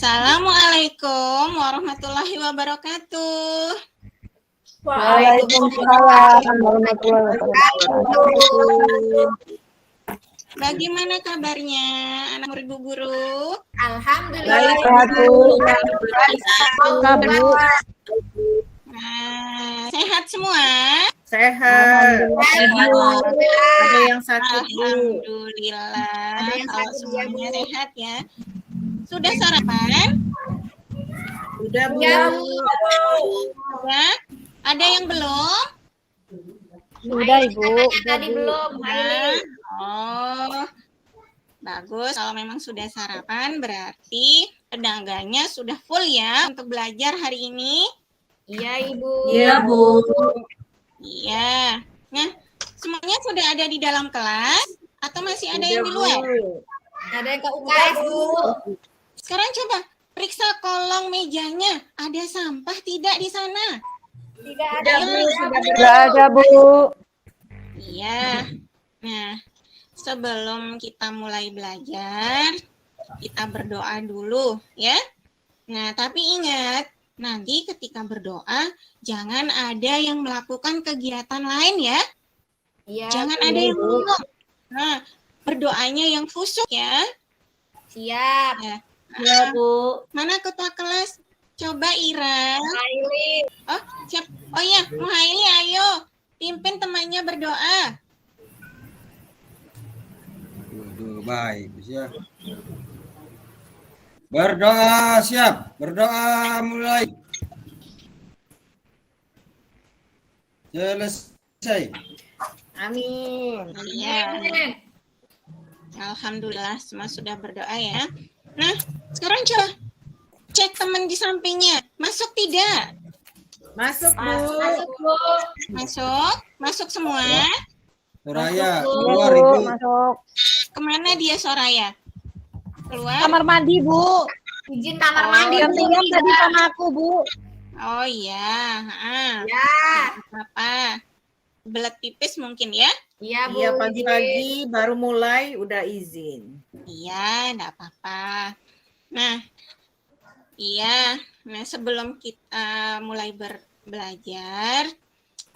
Assalamualaikum warahmatullahi wabarakatuh. Waalaikumsalam warahmatullahi wabarakatuh. Bagaimana kabarnya anak murid Bu Guru? Alhamdulillah. Sehat semua? Sehat. Ada yang sakit, Bu. Alhamdulillah. Kalau semuanya sehat ya. Sudah sarapan? Sudah, Bu. Sudah? Ada yang belum? Sudah, Ibu. Tadi belum. Oh, bagus. Kalau memang sudah sarapan, berarti tenaganya sudah full ya untuk belajar hari ini. Iya, Ibu. Iya, Bu. Iya. Nah, semuanya sudah ada di dalam kelas atau masih ada yang di luar? Ada yang ke UKS, Bu. Sekarang coba periksa kolong mejanya. Ada sampah tidak di sana? Tidak ada, Bu. Sudah ada, Bu. Iya. Nah, sebelum kita mulai belajar, kita berdoa dulu ya. Nah, tapi ingat, nanti ketika berdoa, jangan ada yang melakukan kegiatan lain ya. Iya. Jangan ada yang ngomong. Nah, berdoanya yang khusyuk ya. Siap. Iya, Bu. Mana ketua kelas? Coba Ira. Aili. Oh, siap. Oh iya, Muhaili, ayo. Pimpin temannya berdoa. Baik, siap. Berdoa, siap. Berdoa mulai. Selesai. Amin. Iya. Alhamdulillah, semua sudah berdoa ya. Nah, sekarang coba cek teman di sampingnya. Masuk tidak? Masuk, Bu. Masuk, Bu. Masuk semua. Soraya, Iya, keluar Bu. Ibu. Masuk. Kemana dia Soraya? Keluar? Kamar mandi, Bu. Izin kamar mandi, Bu. Gantian tadi sama aku, Bu. Oh iya. Ya. Apa? Belet pipis mungkin ya? Iya, Bu. Iya, pagi-pagi baru mulai udah izin. Iya, enggak apa-apa. Nah, iya. Nah, sebelum kita mulai belajar,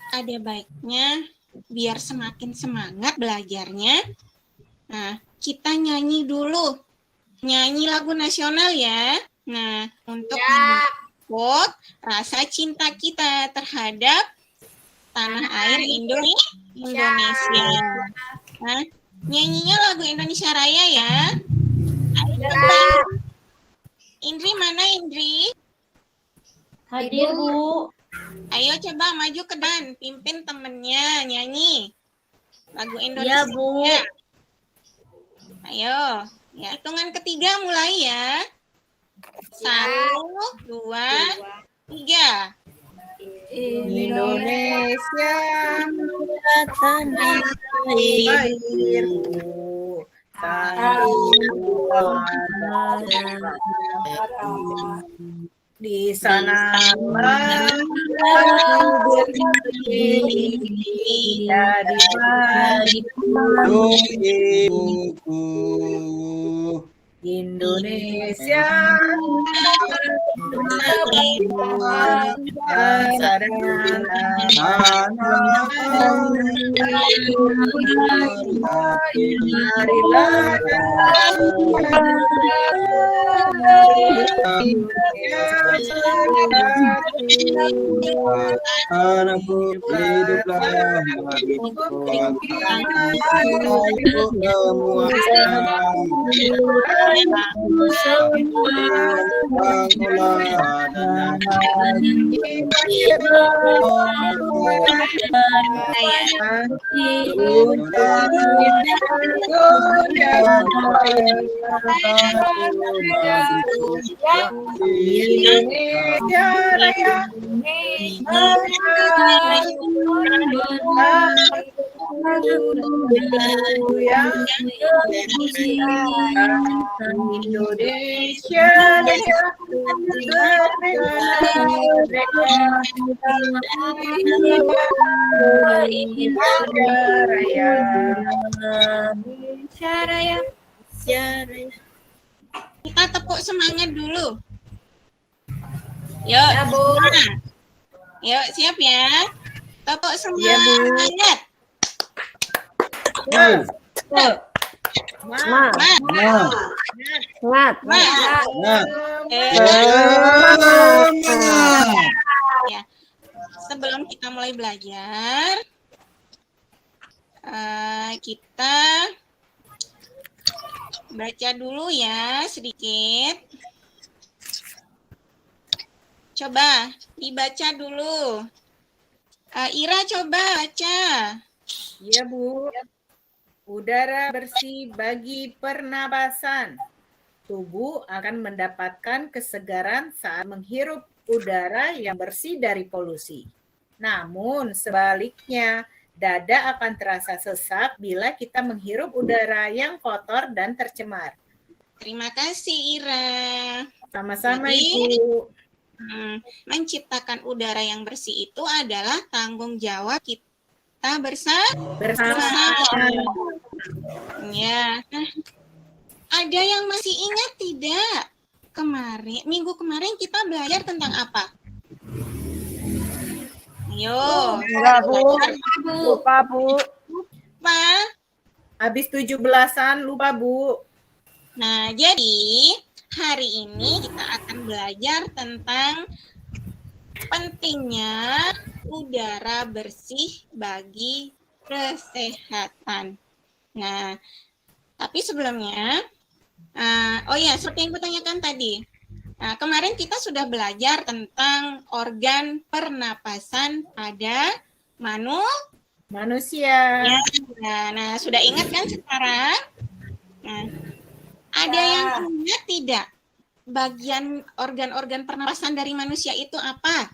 ada baiknya biar semakin semangat belajarnya. Nah, kita nyanyi dulu. Nyanyi lagu nasional ya. Nah, untuk menyebut rasa cinta kita terhadap tanah air Indonesia. Nah, nyanyinya lagu Indonesia Raya ya. Ayo coba. Indri mana Indri? Hadir, Bu. Ayo coba maju ke depan, pimpin temennya nyanyi lagu Indonesia. Iya, Bu. Ayo, ya hitungan ketiga mulai ya. 1, 2, 3. Indonesia Tanah airku, di sana jadi Ibuku. Indonesia Anakku hiduplah Indonesia Raya. Indonesia Kita tepuk semangat dulu. Yuk, Ya, Bu. semua. Yuk, siap ya? Tepuk Ya, Bu. semangat. Tuh. Ma. Nah. Semangat. Nah. Eh, Nah. Sebelum kita mulai belajar, kita baca dulu ya sedikit. Coba dibaca dulu. Ira coba baca. Ya, Bu. Udara bersih bagi pernapasan. Tubuh akan mendapatkan kesegaran saat menghirup udara yang bersih dari polusi. Namun sebaliknya, dada akan terasa sesak bila kita menghirup udara yang kotor dan tercemar. Terima kasih Ira. Sama-sama, Jadi, Ibu. Menciptakan udara yang bersih itu adalah tanggung jawab kita bersama. Ya. Nah, ada yang masih ingat tidak? Minggu kemarin kita belajar tentang apa? Ayo. Enggak, Bu. Lupa, Bu. Apa? Habis 17-an lupa, Bu. Nah, jadi hari ini kita akan belajar tentang pentingnya udara bersih bagi kesehatan. Nah, tapi sebelumnya, seperti yang kutanyakan tadi, kemarin kita sudah belajar tentang organ pernapasan pada Manusia. Nah, sudah ingat kan sekarang? Nah, ada yang ingat tidak? Bagian organ-organ pernapasan dari manusia itu apa?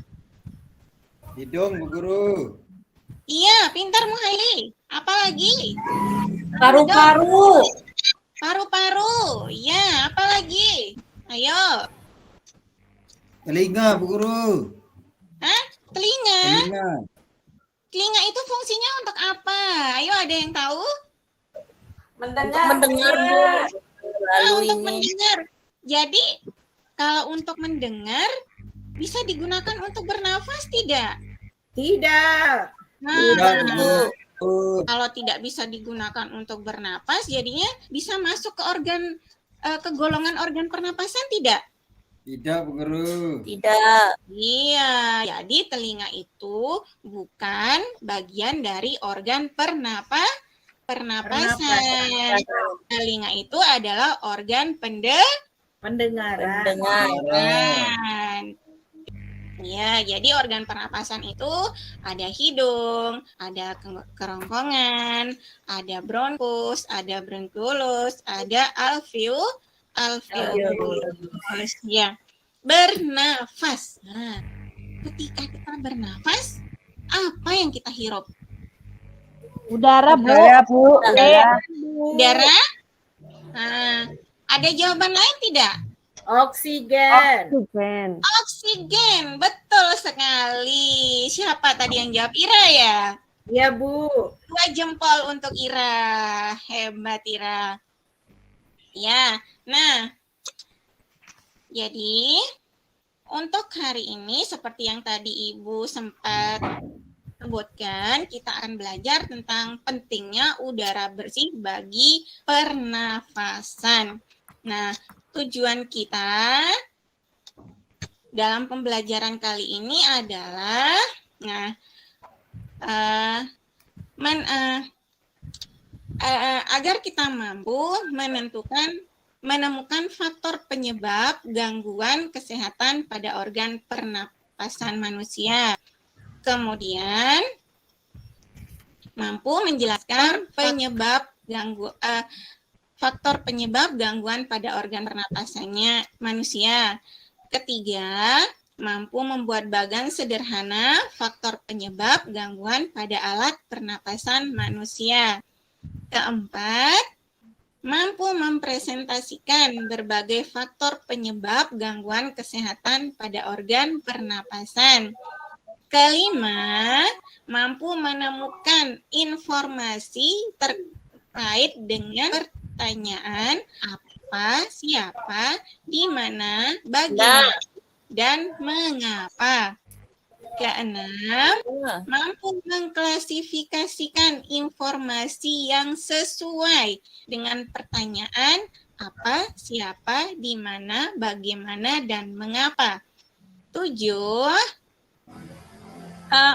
Hidung, Bu Guru. Iya, pintar Muhaili. Apa lagi? Paru-paru. Paru-paru. Ya, apa lagi? Ayo. Telinga, Bu Guru. Telinga. Telinga. Telinga itu fungsinya untuk apa? Ayo, ada yang tahu? Mendengar, Bu. Lalu Untuk ini. mendengar. Jadi, kalau untuk mendengar, bisa digunakan untuk bernafas tidak? Tidak. Nah, Tidak, Bu. kalau tidak bisa digunakan untuk bernapas, jadinya bisa masuk ke ke golongan organ pernapasan tidak? Tidak, Bu Guru. Tidak. Iya, jadi telinga itu bukan bagian dari organ pernapasan. Telinga itu adalah organ Pendengaran. pendengaran. Ya, jadi organ pernapasan itu ada hidung, ada kerongkongan, ada bronkus, ada bronkulus, ada alveolus. Ya, bernafas. Nah, ketika kita bernafas, apa yang kita hirup? Udara, Bu. Udara? Nah, ada jawaban lain tidak? Oksigen. Oksigen, betul sekali. Siapa tadi yang jawab? Ira ya? Iya, Bu. 2 jempol untuk Ira. Hebat Ira. Ya, nah. Jadi, untuk hari ini seperti yang tadi Ibu sempat sebutkan, kita akan belajar tentang pentingnya udara bersih bagi pernafasan. Nah, tujuan kita dalam pembelajaran kali ini adalah agar kita mampu menemukan faktor penyebab gangguan kesehatan pada organ pernapasan manusia. Kemudian mampu menjelaskan faktor penyebab gangguan pada organ pernapasannya manusia. Ketiga, mampu membuat bagan sederhana faktor penyebab gangguan pada alat pernapasan manusia. Keempat, mampu mempresentasikan berbagai faktor penyebab gangguan kesehatan pada organ pernapasan. Kelima, mampu menemukan informasi terkait dengan pertanyaan apa, siapa, di mana, bagaimana, dan mengapa. Keenam, mampu mengklasifikasikan informasi yang sesuai dengan pertanyaan apa, siapa, di mana, bagaimana, dan mengapa. 7,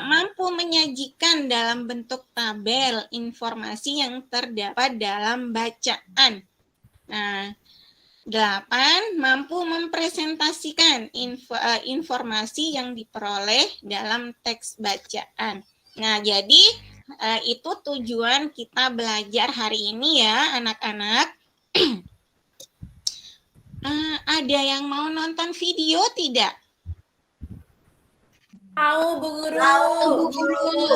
mampu menyajikan dalam bentuk tabel informasi yang terdapat dalam bacaan. Nah, 8, mampu mempresentasikan informasi yang diperoleh dalam teks bacaan. Nah, jadi itu tujuan kita belajar hari ini ya, anak-anak. Ada yang mau nonton video tidak? Tahu Bu Guru.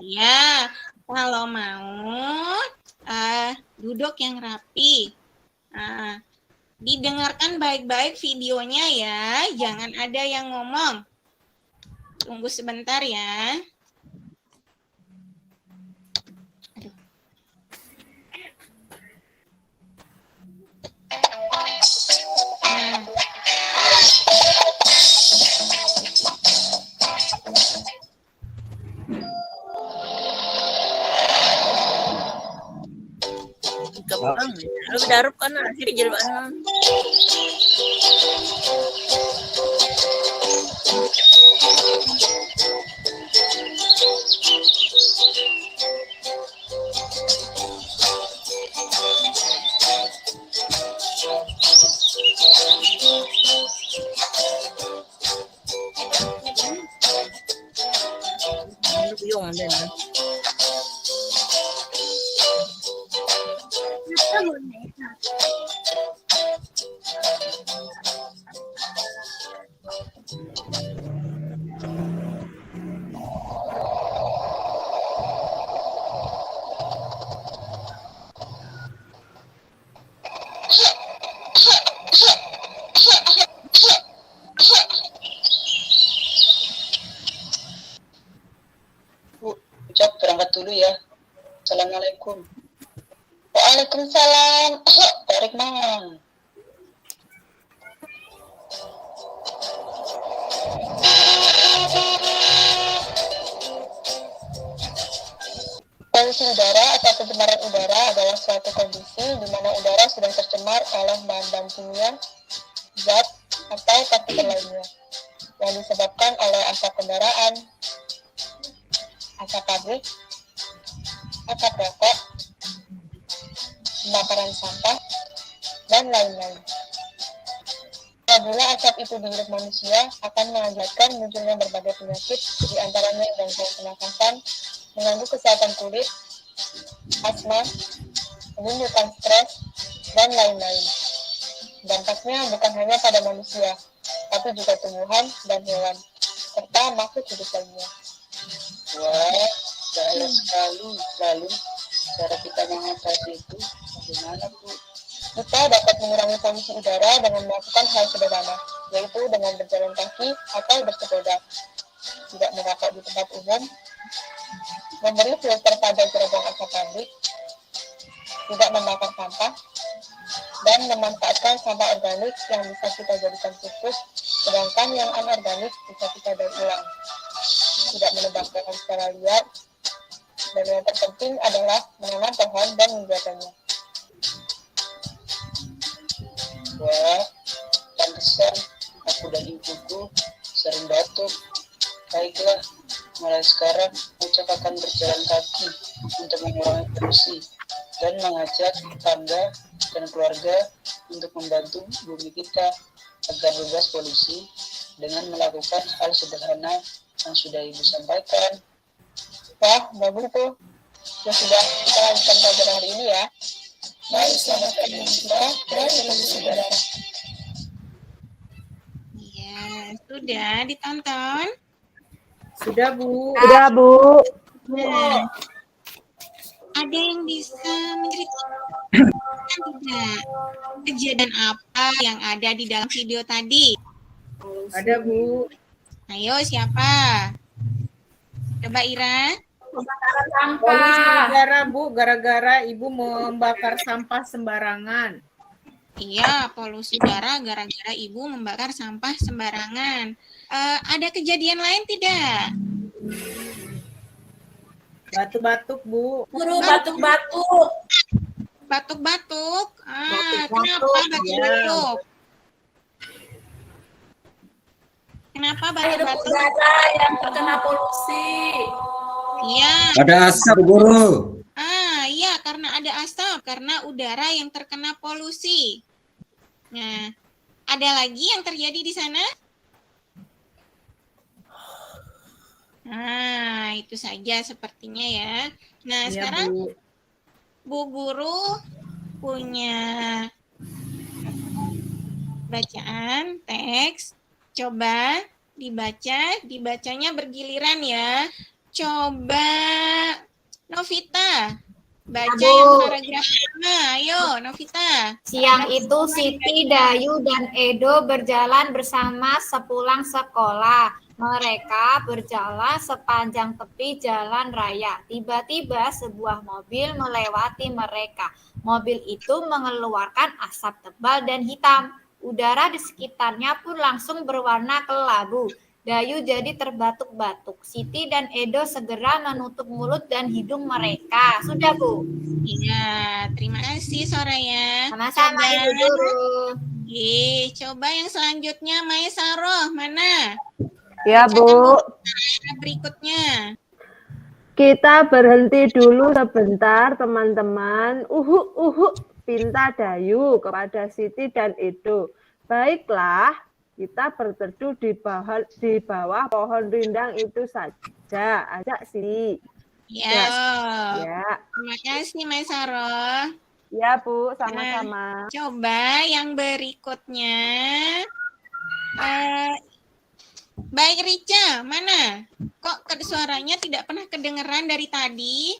Ya, kalau mau duduk yang rapi. Didengarkan baik-baik videonya ya, jangan ada yang ngomong. Tunggu sebentar ya. Lu darup kan akhir jelbaan. Lu yung din. Ucap berangkat dulu ya. Assalamualaikum. Waalaikumsalam. Tarik mang. Polusi udara atau pencemaran udara adalah suatu kondisi di mana udara sudah tercemar oleh bahan-bahan kimia, zat, atau partikel lainnya yang disebabkan oleh asap kendaraan, asap pabrik, asap rokok, pembakaran sampah, dan lain-lain. Apabila asap itu dihirup manusia, akan mengakibatkan munculnya berbagai penyakit, di antaranya gangguan pernafasan, mengganggu kesehatan kulit, asma, menimbulkan stres, dan lain-lain. Dampaknya bukan hanya pada manusia, tapi juga tumbuhan dan hewan, serta makhluk hidup lainnya. Wah, bahaya sekali. Lalu, cara kita mengatasi itu bagaimana, Bu? Kita dapat mengurangi polusi udara dengan melakukan hal sederhana, yaitu dengan berjalan kaki atau bersepeda, tidak merokok di tempat umum, memberi filter pada gerobak asap pabrik, tidak membakar sampah, dan memanfaatkan sampah organik yang bisa kita jadikan pupuk, sedangkan yang anorganik bisa kita daur ulang. Tidak menebang pohon secara liar, dan yang terpenting adalah menanam pohon dan menjaganya. Wah, pantesan aku dan ibuku sering batuk. Baiklah, mulai sekarang Ucap akan berjalan kaki untuk mengurangi polusi dan mengajak tetangga dan keluarga untuk membantu bumi kita agar bebas polusi dengan melakukan hal sederhana yang sudah Ibu sampaikan. Wah, bagus tuh. Ya sudah, kita lanjutkan pelajaran hari ini ya. Baik, selamat pagi kita dan polusi udara. Ya, sudah ditonton. Sudah, Bu. Udah, Bu. Nah, ada yang bisa menceritakan tidak kejadian apa yang ada di dalam video tadi? Ada, Bu. Ayo, siapa? Coba Ira. Polusi udara, Bu, gara-gara Ibu membakar sampah sembarangan. Iya, polusi udara gara-gara ibu membakar sampah sembarangan. Ada kejadian lain tidak? Batuk-batuk, Bu. Guru batuk-batuk. Batuk-batuk. Batuk-batuk, Kenapa ya. batuk-batuk? Kenapa Hirup batuk-batuk? udara yang terkena polusi. Iya. Ada asap, Bu Guru. Iya, karena ada asap, karena udara yang terkena polusi. Nah, ada lagi yang terjadi di sana? Nah, itu saja sepertinya ya. Nah, Iya, sekarang Bu. Bu Guru punya bacaan teks. Coba dibacanya bergiliran ya. Coba Novita, baca Bu. yang paragraf pertama. Ayo, Novita. Siang itu Siti, Dayu, dan Edo berjalan bersama sepulang sekolah. Mereka berjalan sepanjang tepi jalan raya. Tiba-tiba sebuah mobil melewati mereka. Mobil itu mengeluarkan asap tebal dan hitam. Udara di sekitarnya pun langsung berwarna kelabu. Dayu jadi terbatuk-batuk. Siti dan Edo segera menutup mulut dan hidung mereka. Sudah, Bu? Iya, terima kasih Soraya. Sama-sama, Coba. Ibu Guru. Coba yang selanjutnya Maesaroh, mana? Ya, Bu. Nah, berikutnya. Kita berhenti dulu sebentar, teman-teman. Pinta Dayu kepada Siti dan Edo. Baiklah, kita berteduh di bawah pohon rindang itu saja. Ajak Siti. Ya. Ya, Terima kasih Maesaroh. ya Bu, sama-sama. Coba yang berikutnya. Baik Rica, mana? Kok suaranya tidak pernah kedengeran dari tadi?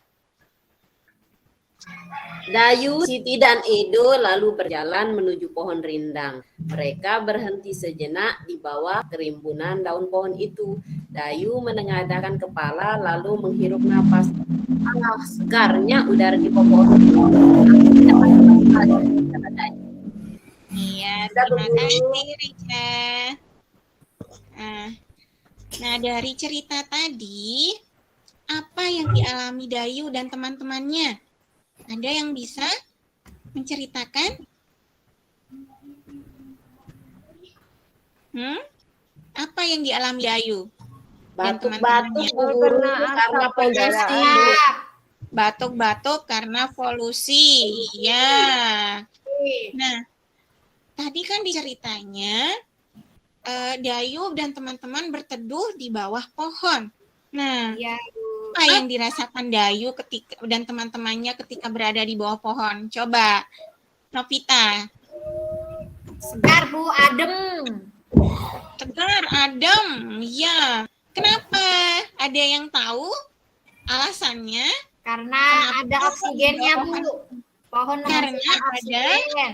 Dayu, Siti, dan Edo lalu berjalan menuju pohon rindang. Mereka berhenti sejenak di bawah kerimbunan daun pohon itu. Dayu menengadahkan kepala lalu menghirup napas. Segarnya udara di pohon rindang. Iya, terima kasih Rica. Nah, dari cerita tadi, apa yang dialami Dayu dan teman-temannya? Ada yang bisa menceritakan? Apa yang dialami Dayu? Dan Batuk-batuk, teman-temannya? Bu Guru, karena polusi. Batuk-batuk karena polusi. Iya. Nah, tadi kan di ceritanya Dayu dan teman-teman berteduh di bawah pohon. Nah, Ya, apa yang dirasakan Dayu ketika dan teman-temannya ketika berada di bawah pohon? Coba, Novita. segar, Bu, adem. Tegar, adem. Ya. Kenapa? Ada yang tahu alasannya? Karena ada oksigennya, Bu. Pohon Karena menghasilkan ada oksigen.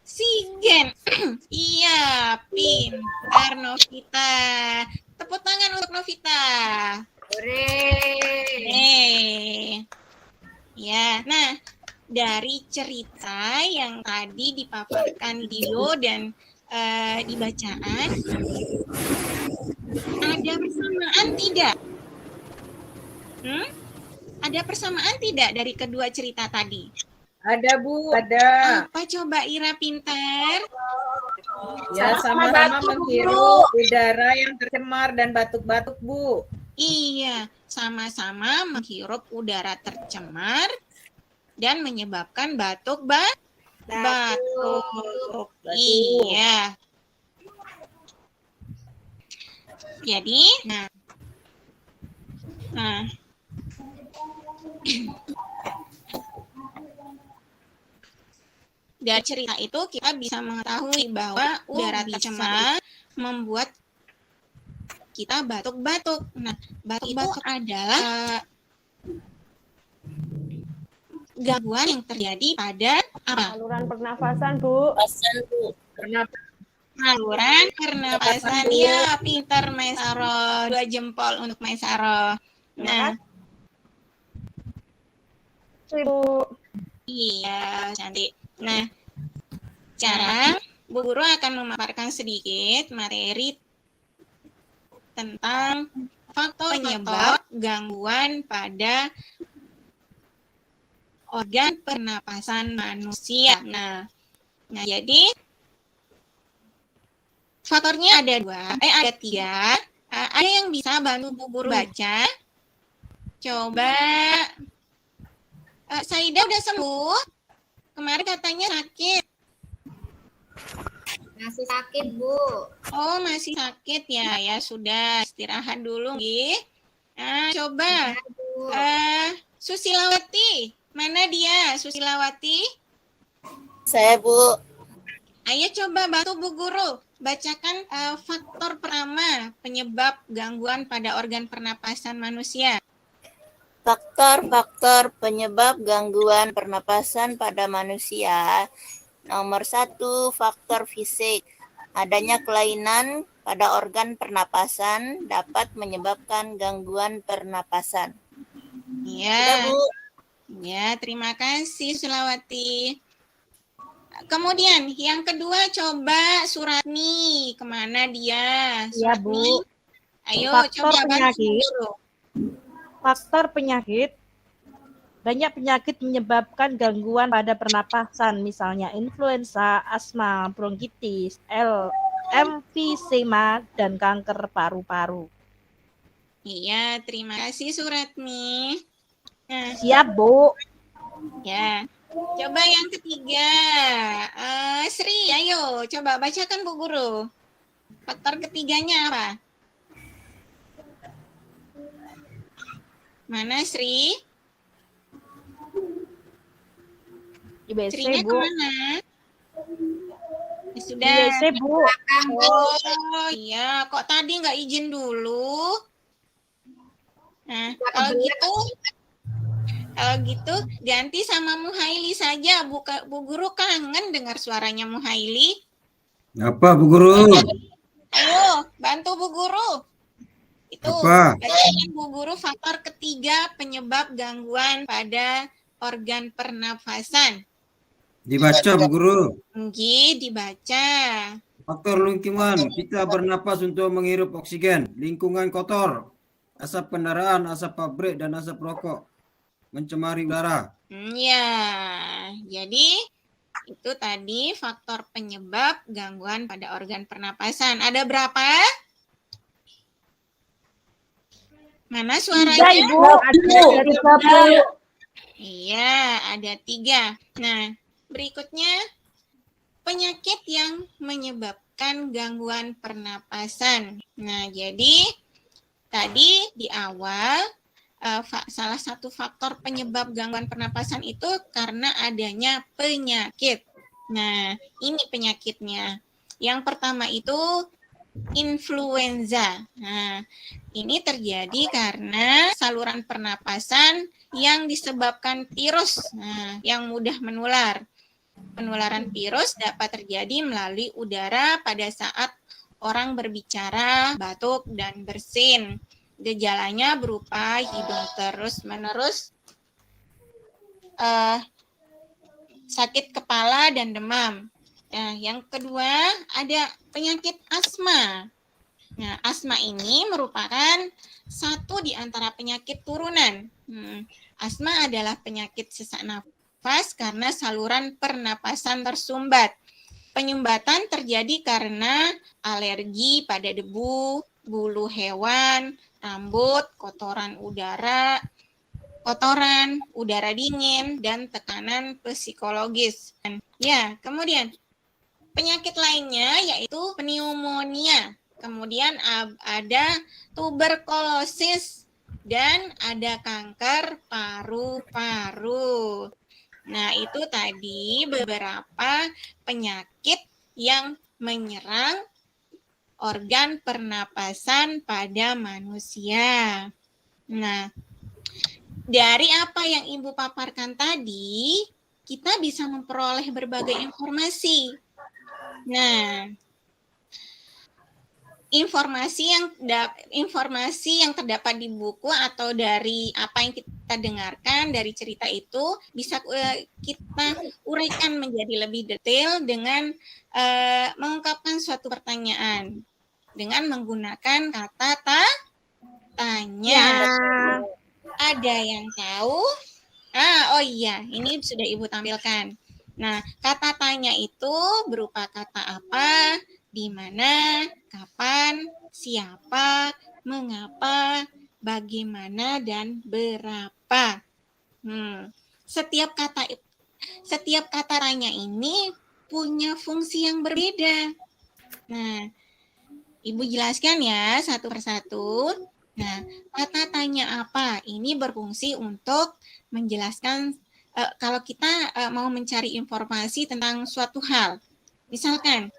oksigen. Iya, pintar Novita. Tepuk tangan untuk Novita. Ya, nah dari cerita yang tadi dipaparkan Dio dan di bacaan, ada persamaan tidak? Ada persamaan tidak dari kedua cerita tadi? Ada, Bu, ada. Apa coba Ira pintar? Ya, sama-sama menghirup udara yang tercemar dan batuk-batuk, Bu. Iya, sama-sama menghirup udara tercemar dan menyebabkan batuk-batuk. Iya. Jadi, nah. Dari cerita itu kita bisa mengetahui bahwa udara tercemar membuat kita batuk-batuk. Nah, batuk-batuk adalah gangguan yang terjadi pada apa? Saluran pernafasan, Bu. Saluran pernapasan. Ya, pintar Maisaro. 2 jempol untuk Maisaro. Nah, Bu. iya, cantik. Nah, Sekarang Bu Guru akan memaparkan sedikit materi tentang faktor penyebab gangguan pada organ pernapasan manusia. Nah, jadi faktornya ada tiga. Ada yang bisa bantu Bu Guru baca? Coba. Saida udah sembuh? Kemarin katanya sakit. Masih sakit, Bu. Oh, masih sakit ya. Ya sudah, istirahat dulu, nggih. Nah, coba. Bu. Susilawati, mana dia? Susilawati? Saya, Bu. Ayo coba bantu Bu Guru bacakan faktor pertama penyebab gangguan pada organ pernapasan manusia. Faktor-faktor penyebab gangguan pernapasan pada manusia. Nomor 1, faktor fisik. Adanya kelainan pada organ pernapasan dapat menyebabkan gangguan pernapasan. Ya, Bu. ya, terima kasih Sulawati. Kemudian yang kedua coba Suratni, kemana dia? Iya, Suratni? Bu. Ayo Faktor coba bantu penyakit. dulu. Faktor penyakit. Banyak penyakit menyebabkan gangguan pada pernapasan, misalnya influenza, asma, bronkitis, emfisema, dan kanker paru-paru. Iya, terima kasih Suratni. Nah, Siap, Bu. ya. Coba yang ketiga. Sri, ayo coba bacakan Bu Guru. Faktor ketiganya apa? Mana Sri? Di WC, Srinya Bu. kemana? Ya, Di sudah. WC, Bu. Oh iya, kok tadi nggak izin dulu? Nah, kalau gitu ganti sama Muhaili saja. Bu Guru kangen dengar suaranya Muhaili. Apa Bu Guru? Ayo, bantu Bu Guru. Itu Apa? bacakan Bu Guru faktor ketiga penyebab gangguan pada organ pernafasan. Dibaca Bu Guru. Nggih, dibaca. Faktor lingkungan, kita bernapas untuk menghirup oksigen. Lingkungan kotor, asap kendaraan, asap pabrik, dan asap rokok mencemari udara. Ya, jadi itu tadi faktor penyebab gangguan pada organ pernapasan. Ada berapa? Mana suaranya? Ibu. Ada. Iya, ada 3. Nah, berikutnya penyakit yang menyebabkan gangguan pernapasan. Nah, jadi tadi di awal salah satu faktor penyebab gangguan pernapasan itu karena adanya penyakit. Nah, ini penyakitnya. Yang pertama itu influenza. Nah, ini terjadi karena saluran pernapasan yang disebabkan virus yang mudah menular. Penularan virus dapat terjadi melalui udara pada saat orang berbicara, batuk, dan bersin. Gejalanya berupa hidung terus-menerus, sakit kepala, dan demam. Nah, yang kedua ada penyakit asma. Nah, asma ini merupakan satu di antara penyakit turunan. Asma adalah penyakit sesak nafas karena saluran pernapasan tersumbat. Penyumbatan terjadi karena alergi pada debu, bulu hewan, rambut, kotoran udara dingin, dan tekanan psikologis. Ya, kemudian penyakit lainnya yaitu pneumonia. Kemudian ada tuberkulosis dan ada kanker paru-paru. Nah, itu tadi beberapa penyakit yang menyerang organ pernapasan pada manusia. Nah, dari apa yang Ibu paparkan tadi, kita bisa memperoleh berbagai informasi. Nah, informasi yang terdapat di buku atau dari apa yang kita dengarkan dari cerita itu bisa kita uraikan menjadi lebih detail dengan mengungkapkan suatu pertanyaan dengan menggunakan kata tanya. Ada yang tahu? Oh iya, ini sudah Ibu tampilkan. Nah, kata tanya itu berupa kata apa, di mana, kapan, siapa, mengapa, bagaimana, dan berapa. Setiap kata tanya ini punya fungsi yang berbeda. Nah, Ibu jelaskan ya satu persatu. Nah, kata tanya apa? Ini berfungsi untuk menjelaskan kalau kita mau mencari informasi tentang suatu hal. Misalkan,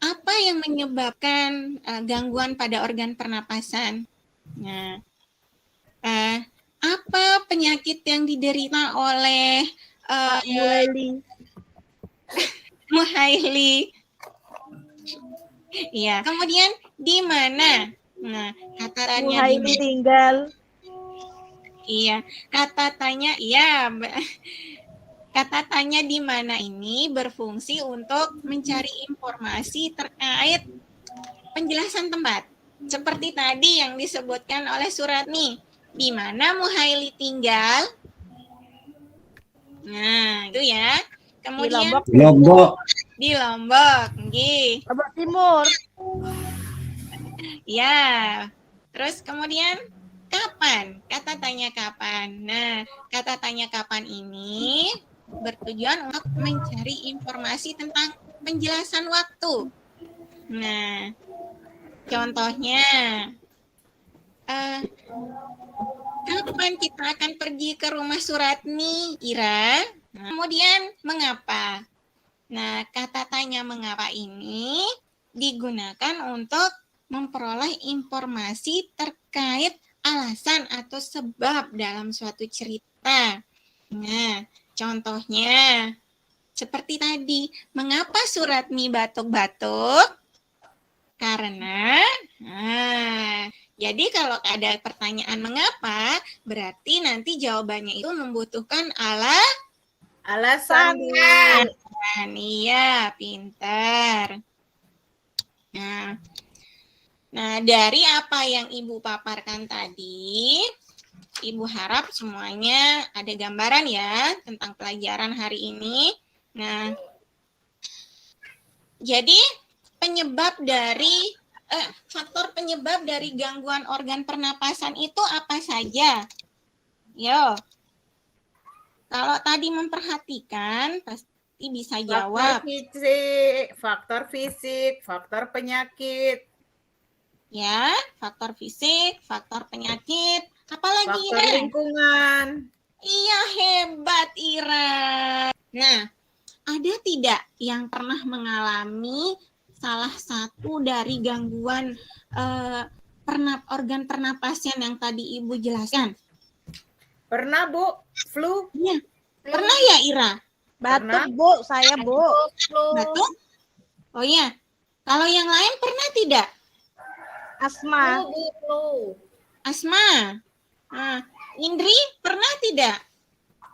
apa yang menyebabkan gangguan pada organ pernapasan? Nah, apa penyakit yang diderita oleh Muhaili? Iya. Kemudian di mana? Nah, kata tanya Muhaili tinggal. Iya, kata tanya, iya. Kata tanya di mana ini berfungsi untuk mencari informasi terkait penjelasan tempat. Seperti tadi yang disebutkan oleh Suratni, di mana Muhaili tinggal. Nah, itu ya. Kemudian Lombok. di Lombok, nggih. Lombok Timur. Ya. Terus kemudian kapan? Kata tanya kapan. Nah, kata tanya kapan ini bertujuan untuk mencari informasi tentang penjelasan waktu. Nah, contohnya, kapan kita akan pergi ke rumah Suratni, Ira? Nah, kemudian mengapa? Nah, kata tanya mengapa ini digunakan untuk memperoleh informasi terkait alasan atau sebab dalam suatu cerita. Nah, contohnya seperti tadi, mengapa Suratni batuk-batuk? Karena, jadi kalau ada pertanyaan mengapa, berarti nanti jawabannya itu membutuhkan alasan. Iya, pintar. Nah, dari apa yang Ibu paparkan tadi, Ibu harap semuanya ada gambaran ya tentang pelajaran hari ini. Nah, jadi faktor penyebab dari gangguan organ pernapasan itu apa saja? Yo, kalau tadi memperhatikan pasti bisa jawab. Faktor fisik, faktor penyakit. Ya, faktor fisik, faktor penyakit, apalagi faktor Ira? Lingkungan. Iya, hebat Ira. Nah, ada tidak yang pernah mengalami salah satu dari gangguan organ pernapasan yang tadi Ibu jelaskan? Pernah, Bu? Flu? Iya. Pernah ya, Ira? Batuk, Bu. Saya, Bu. Batuk? Oh iya. Kalau yang lain pernah tidak? Asma. Asma. Nah, Indri pernah tidak?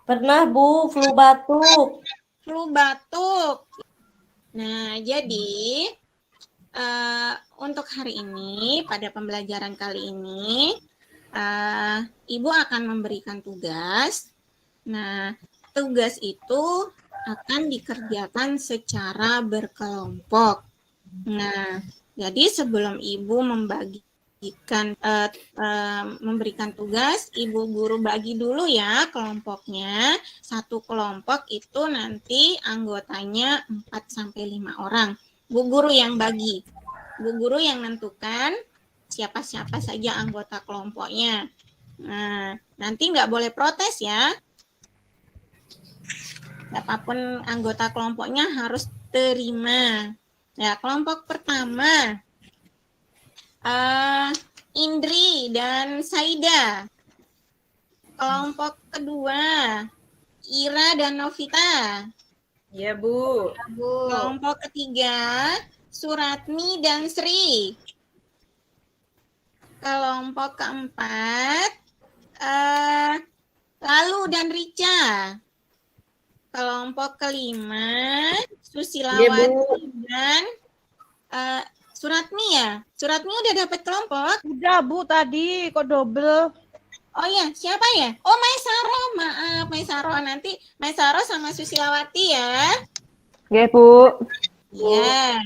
Pernah, Bu, flu batuk. Flu batuk. Nah, jadi untuk hari ini, pada pembelajaran kali ini, Ibu akan memberikan tugas. Nah, tugas itu akan dikerjakan secara berkelompok. Nah, jadi sebelum Ibu memberikan tugas, Ibu guru bagi dulu ya kelompoknya. Satu kelompok itu nanti anggotanya 4-5 orang. Bu guru yang bagi. Bu guru yang menentukan siapa-siapa saja anggota kelompoknya. Nah, nanti nggak boleh protes ya. Siapapun anggota kelompoknya harus terima. Ya, kelompok pertama Indri dan Saida. Kelompok kedua Ira dan Novita. Iya, Bu. Kelompok ketiga Suratmi dan Sri. Kelompok keempat, Lalu dan Rica. Kelompok kelima, Susilawati dan Suratmi ya. Suratmi udah dapat kelompok? Udah Bu tadi, kok double? Oh ya, siapa ya? Oh, Maisaro, maaf Maisaro. Nanti Maisaro sama Susilawati ya. Oke, Bu. Ya.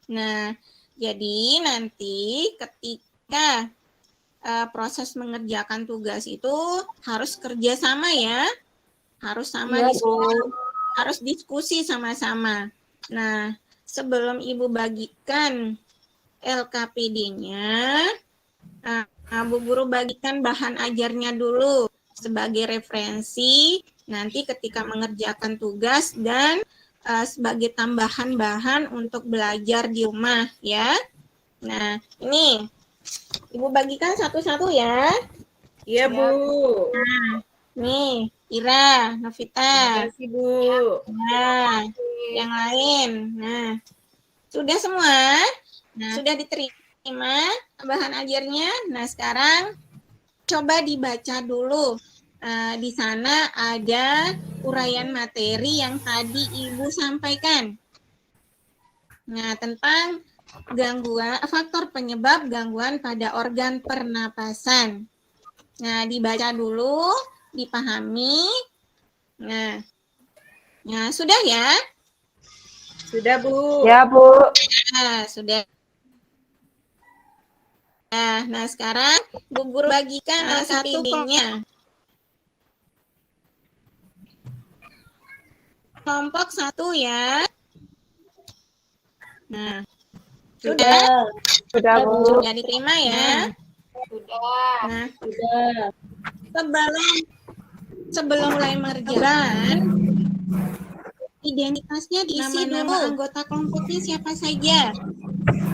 Nah, jadi nanti ketika proses mengerjakan tugas itu harus kerjasama ya. Harus harus diskusi sama-sama. Nah, sebelum Ibu bagikan LKPD-nya, Bu Guru bagikan bahan ajarnya dulu sebagai referensi nanti ketika mengerjakan tugas dan sebagai tambahan bahan untuk belajar di rumah ya. Nah, ini Ibu bagikan satu-satu ya. Iya, Bu. Nah, nih, Ira, Novita. Terima kasih, Bu. Nah, yang lain. Nah, sudah semua? Nah, sudah diterima bahan ajarnya. Nah, sekarang coba dibaca dulu. Di sana ada uraian materi yang tadi Ibu sampaikan. Nah, tentang faktor penyebab gangguan pada organ pernapasan. Nah, dibaca dulu, dipahami. Nah, sudah ya? Sudah, Bu. Ya, Bu. Nah, sudah. Nah, sekarang Bu Guru bagikan LKPD-nya. Kelompok 1 ya. Nah, sudah? Sudah, Bu. Sudah diterima ya? Sudah. Nah, Sudah. sebelum mulai mengerjakan, identitasnya diisi dulu. Anggota kelompoknya siapa saja?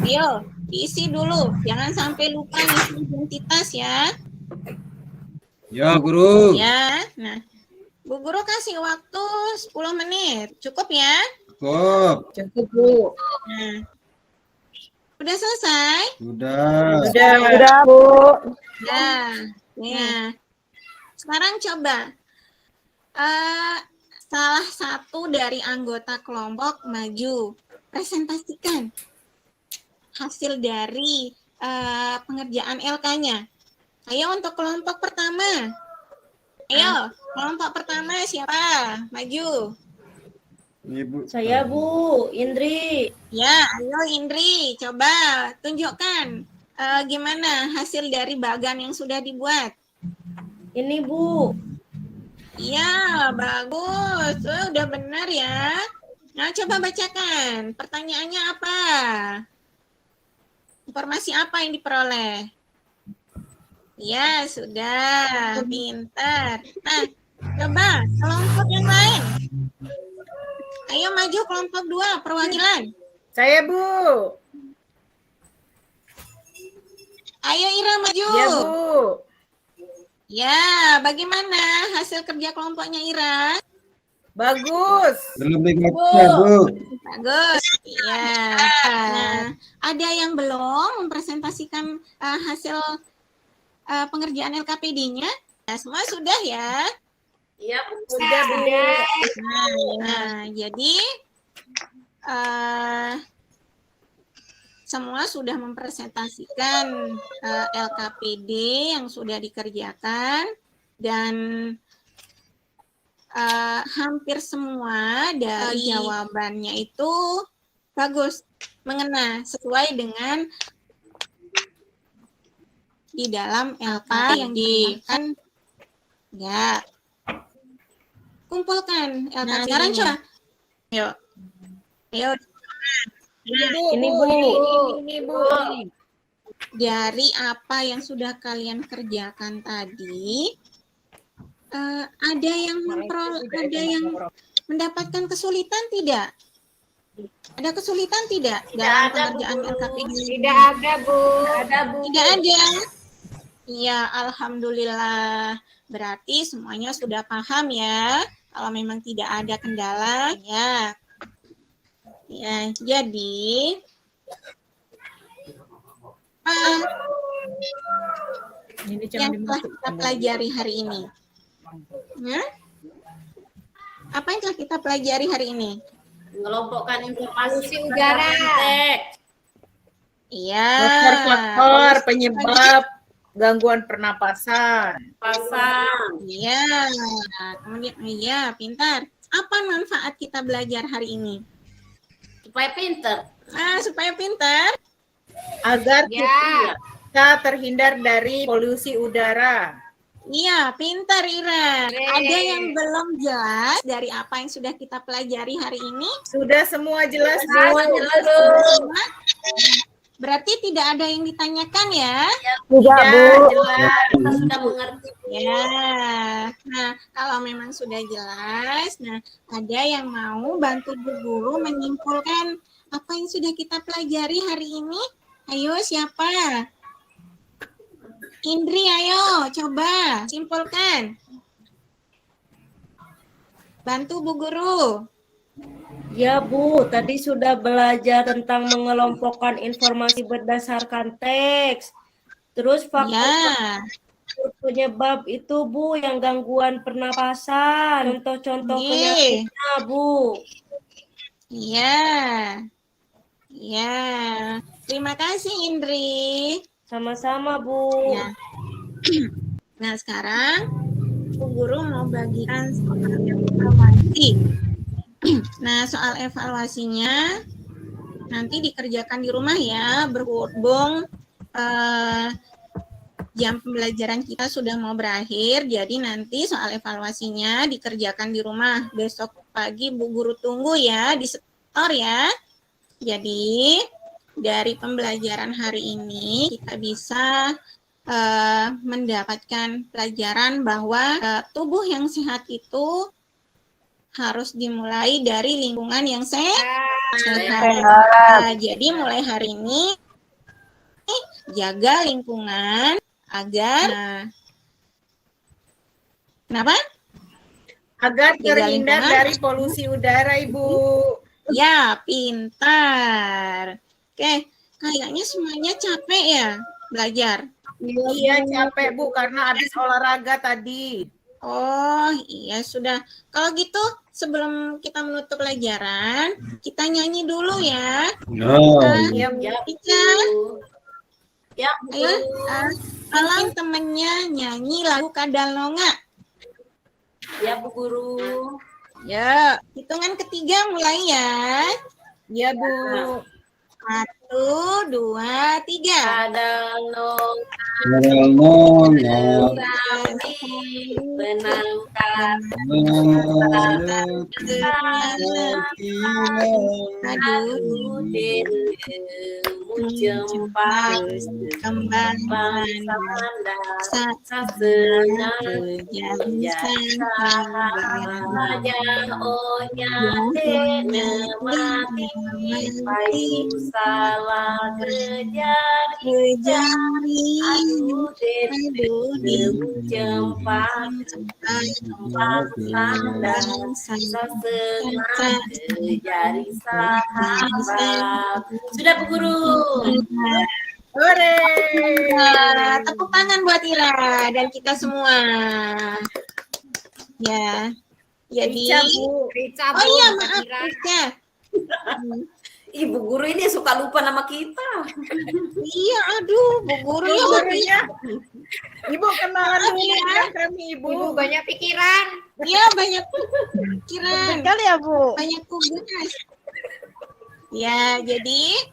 Ayo, diisi dulu. Jangan sampai lupa isi identitas ya. Ya, Guru. Ya, nah. Bu Guru kasih waktu 10 menit. Cukup ya? Cukup. Cukup, Bu. Nah. Udah selesai? Sudah. Sudah, Bu. Nah, sekarang coba salah satu dari anggota kelompok maju, presentasikan hasil dari pengerjaan LK-nya. Ayo untuk kelompok pertama. Ayo, kelompok pertama siapa? Maju. Ibu. Saya Bu, Indri. Ya, ayo Indri, coba tunjukkan gimana hasil dari bagan yang sudah dibuat. Ini Bu. Iya, bagus. Udah benar ya. Nah, coba bacakan. Pertanyaannya apa? Informasi apa yang diperoleh? Ya, sudah. Pintar. Nah, coba kelompok yang lain. Ayo maju kelompok 2, perwakilan. Saya, Bu. Ayo Ira maju. Ya, Bu. Ya, bagaimana hasil kerja kelompoknya Ira? Bagus. Belum dibaca, Bu. Bagus. Iya. Nah, ada yang belum mempresentasikan hasil pengerjaan LKPD-nya? Nah, semua sudah ya? Iya, Sudah, Bu. Nah, jadi semua sudah mempresentasikan LKPD yang sudah dikerjakan dan hampir semua dari jawabannya itu bagus, mengena sesuai dengan di dalam LK yang diberikan. Ya, kumpulkan LK. Sekarang coba. Yuk. Ini Bu. Ini, Bu. Dari apa yang sudah kalian kerjakan tadi, ada yang mendapatkan kesulitan tidak? Ada kesulitan tidak dalam pengerjaan LKPD? Tidak ada, Bu. Tidak ada. Iya, alhamdulillah. Berarti semuanya sudah paham ya. Kalau memang tidak ada kendala, ya. Ya, jadi Ini yang telah kita pelajari hari ini? Ya? Apa yang telah kita pelajari hari ini? Mengelompokkan informasi udara. konteks. Iya. Faktor-faktor penyebab gangguan pernapasan. Pasang. Iya. Kemudian iya, pintar. Apa manfaat kita belajar hari ini? Supaya pinter. Supaya pintar. Agar Ya. kita terhindar dari polusi udara. Iya, pintar Ira. Ada yang belum jelas dari apa yang sudah kita pelajari hari ini? Sudah semua jelas, Bu? Semua jelas. Semua? Berarti tidak ada yang ditanyakan ya? Tidak, Bu. Jelas. Kita sudah mengerti. Ya. Nah, kalau memang sudah jelas, nah ada yang mau bantu Bu Guru menyimpulkan apa yang sudah kita pelajari hari ini? Ayo, siapa? Indri, ayo coba simpulkan. Bantu Bu Guru. Ya Bu, tadi sudah belajar tentang mengelompokkan informasi berdasarkan teks. Terus faktor Ya. penyebab itu Bu yang gangguan pernapasan. Contoh-contoh Ye. penyakitnya Bu. Iya. Iya. Terima kasih Indri. Sama-sama Bu. Ya. Nah, sekarang Bu Guru mau bagikan soal evaluasi. Nah, soal evaluasinya nanti dikerjakan di rumah ya, berhubung jam pembelajaran kita sudah mau berakhir, jadi nanti soal evaluasinya dikerjakan di rumah. Besok pagi Bu Guru tunggu ya, di setor ya. Jadi dari pembelajaran hari ini kita bisa mendapatkan pelajaran bahwa tubuh yang sehat itu harus dimulai dari lingkungan yang sehat. Jadi mulai hari ini jaga lingkungan agar kenapa? Agar Jaga terhindar lingkungan. dari polusi udara, Ibu. Ya, pintar. Oke, kayaknya semuanya capek ya belajar. Iya, capek, Bu, karena habis olahraga tadi. Oh, iya sudah. Kalau gitu, sebelum kita menutup pelajaran, kita nyanyi dulu ya. Iya, Bu. Ica, Ya, ayo, tolong temennya nyanyi lagu Kadalonga. ya Bu Guru. Ya, hitungan ketiga mulai ya. Iya, Bu. 1, 2, 3. Kadang-kadang menangkan Aduh, jempat kembang salah terjadi aduh, jempat dan setengah jari sahabat. Sudah Bu Guru. Hore. Tepuk tangan buat Ira dan kita semua. Ya. Jadi, Rica, Bu. oh iya maaf Rica. Ibu Guru ini suka lupa nama kita. Iya, aduh, Bu Guru. Iya, gurunya. Ibu kenalan dulu ya. ya kami, Ibu. Ibu banyak pikiran. Iya, banyak pikiran. Kali ya Bu. Banyak tugas. Ya, jadi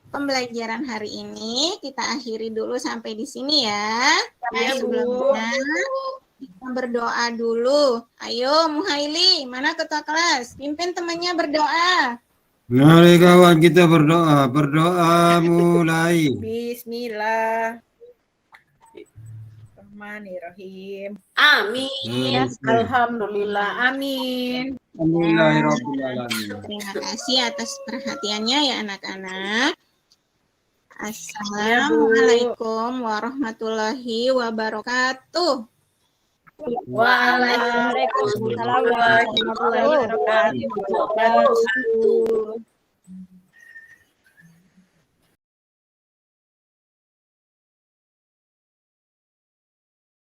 pembelajaran hari ini kita akhiri dulu sampai di sini ya. Nah, Ya, Bu. sebelumnya kita berdoa dulu. Ayo, Muhaili, mana ketua kelas? Pimpin temannya berdoa. Mari kawan kita berdoa. Berdoa mulai. Bismillah. Bismillahirrahmanirrahim. Amin. Alhamdulillah. Amin. Alhamdulillahirrahmanirrahim. Terima kasih atas perhatiannya ya anak-anak. Assalamualaikum warahmatullahi wabarakatuh. Waalaikumsalam warahmatullahi wabarakatuh.